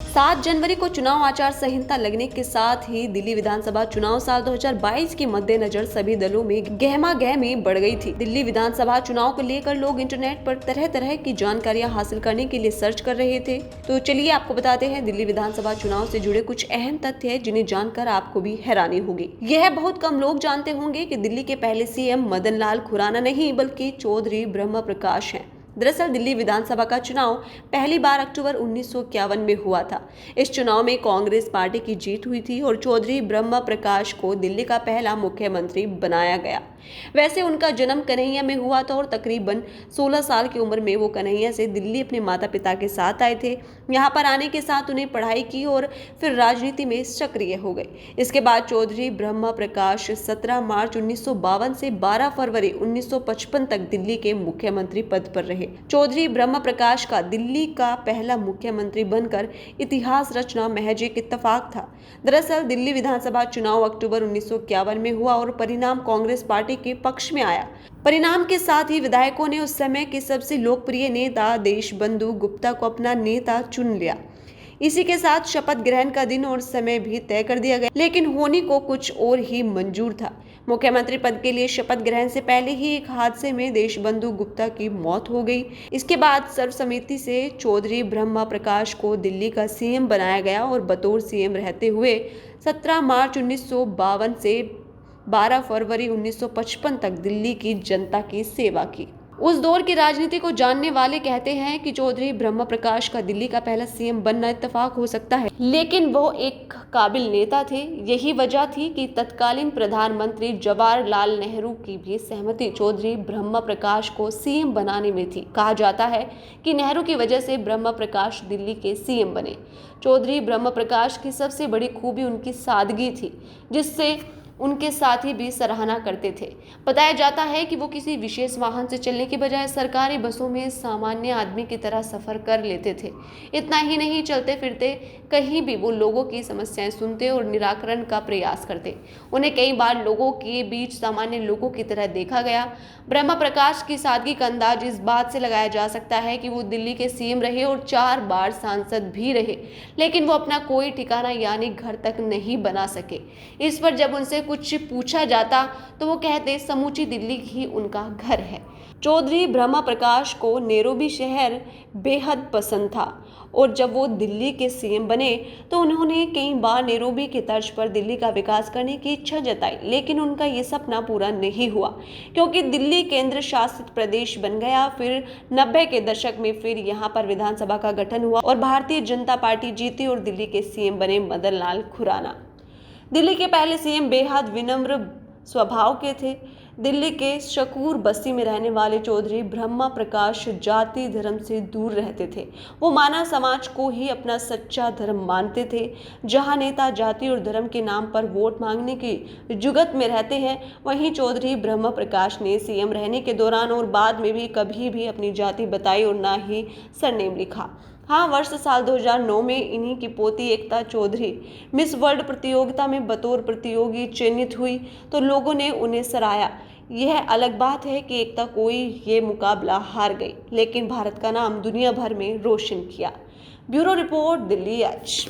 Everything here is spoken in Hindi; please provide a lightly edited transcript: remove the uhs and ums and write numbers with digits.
7 जनवरी को चुनाव आचार संहिता लगने के साथ ही दिल्ली विधानसभा चुनाव साल 2022 के मद्देनजर सभी दलों में गहमागहमी बढ़ गई थी। दिल्ली विधानसभा चुनाव को लेकर लोग इंटरनेट पर तरह तरह की जानकारियां हासिल करने के लिए सर्च कर रहे थे। तो चलिए आपको बताते हैं दिल्ली विधानसभा चुनाव से जुड़े कुछ अहम तथ्य है जिन्हें जानकर आपको भी हैरानी होगी। यह बहुत कम लोग जानते होंगे कि दिल्ली के पहले सीएम मदन लाल खुराना नहीं बल्कि चौधरी ब्रह्म प्रकाश हैं। दरअसल दिल्ली विधानसभा का चुनाव पहली बार अक्टूबर 1951 में हुआ था। इस चुनाव में कांग्रेस पार्टी की जीत हुई थी और चौधरी ब्रह्म प्रकाश को दिल्ली का पहला मुख्यमंत्री बनाया गया। वैसे उनका जन्म कन्हैया में हुआ था और तकरीबन 16 साल की उम्र में वो कन्हैया से दिल्ली अपने माता पिता के साथ आए थे। यहाँ पर आने के साथ उन्हें पढ़ाई की और फिर राजनीति में सक्रिय हो गए। इसके बाद चौधरी ब्रह्म प्रकाश 17 मार्च 1952 से 12 फरवरी 1955 तक दिल्ली के मुख्यमंत्री पद पर रहे। चौधरी ब्रह्म प्रकाश का दिल्ली का पहला मुख्यमंत्री बनकर इतिहास रचना महज एक इत्तेफाक था। दरअसल दिल्ली विधानसभा चुनाव अक्टूबर 1951 में हुआ और परिणाम कांग्रेस पार्टी के पक्ष में आया। परिणाम के साथ ही विधायकों ने उस समय के सबसे लोकप्रिय नेता देशबंधु गुप्ता को अपना नेता चुन लिया। इसी के साथ शपथ ग्रहण का दिन और समय भी तय कर दिया गया, लेकिन होने को कुछ और ही मंजूर था। मुख्यमंत्री पद के लिए शपथ ग्रहण से पहले ही एक हादसे में देशबंधु गुप्ता की मौत हो गई। इसके बाद सर्वसम्मति से चौधरी ब्रह्म प्रकाश को दिल्ली का सीएम बनाया गया और बतौर सीएम रहते हुए 17 मार्च 1952 से 12 फरवरी 1955 तक दिल्ली की जनता की सेवा की। उस दौर की राजनीति को जानने वाले कहते हैं कि चौधरी ब्रह्म प्रकाश का दिल्ली का पहला सीएम बनना इत्तेफाक हो सकता है, लेकिन वो एक काबिल नेता थे। यही वजह थी कि तत्कालीन प्रधानमंत्री जवाहरलाल नेहरू की भी सहमति चौधरी ब्रह्म प्रकाश को सीएम बनाने में थी। कहा जाता है कि नेहरू की वजह से ब्रह्म प्रकाश दिल्ली के सीएम बने। चौधरी ब्रह्म प्रकाश की सबसे बड़ी खूबी उनकी सादगी थी, जिससे उनके साथी भी सराहना करते थे। बताया जाता है कि वो किसी विशेष वाहन से चलने के बजाय सरकारी बसों में सामान्य आदमी की तरह सफर कर लेते थे। इतना ही नहीं, चलते फिरते कहीं भी वो लोगों की समस्याएं सुनते और निराकरण का प्रयास करते। उन्हें कई बार लोगों के बीच सामान्य लोगों की तरह देखा गया। ब्रह्म प्रकाश की सादगी का अंदाज इस बात से लगाया जा सकता है कि वो दिल्ली के सीएम रहे और 4 बार सांसद भी रहे, लेकिन वो अपना कोई ठिकाना यानी घर तक नहीं बना सके। इस पर जब उनसे कुछ पूछा जाता तो वो कहते समूची दिल्ली ही उनका घर है। चौधरी ब्रह्म प्रकाश को नैरोबी शहर बेहद पसंद था और जब वो दिल्ली के सीएम बने तो उन्होंने कई बार नैरोबी की तर्ज पर दिल्ली का विकास करने की इच्छा जताई, लेकिन उनका ये सपना पूरा नहीं हुआ क्योंकि दिल्ली केंद्र शासित प्रदेश बन गया। फिर 90 के दशक में फिर यहाँ पर विधानसभा का गठन हुआ और भारतीय जनता पार्टी जीती और दिल्ली के सीएम बने मदन लाल खुराना। दिल्ली के पहले सीएम बेहद विनम्र स्वभाव के थे। दिल्ली के शकूर बस्ती में रहने वाले चौधरी ब्रह्म प्रकाश जाति धर्म से दूर रहते थे। वो मानव समाज को ही अपना सच्चा धर्म मानते थे। जहां नेता जाति और धर्म के नाम पर वोट मांगने की जुगत में रहते हैं, वहीं चौधरी ब्रह्म प्रकाश ने सीएम रहने के दौरान और बाद में भी कभी भी अपनी जाति बताई और ना ही सरनेम लिखा। हाँ, वर्ष साल 2009 में इन्हीं की पोती एकता चौधरी मिस वर्ल्ड प्रतियोगिता में बतौर प्रतियोगी चयनित हुई तो लोगों ने उन्हें सराहा। यह अलग बात है कि एकता कोई ये मुकाबला हार गई, लेकिन भारत का नाम दुनिया भर में रोशन किया। ब्यूरो रिपोर्ट, दिल्ली आज।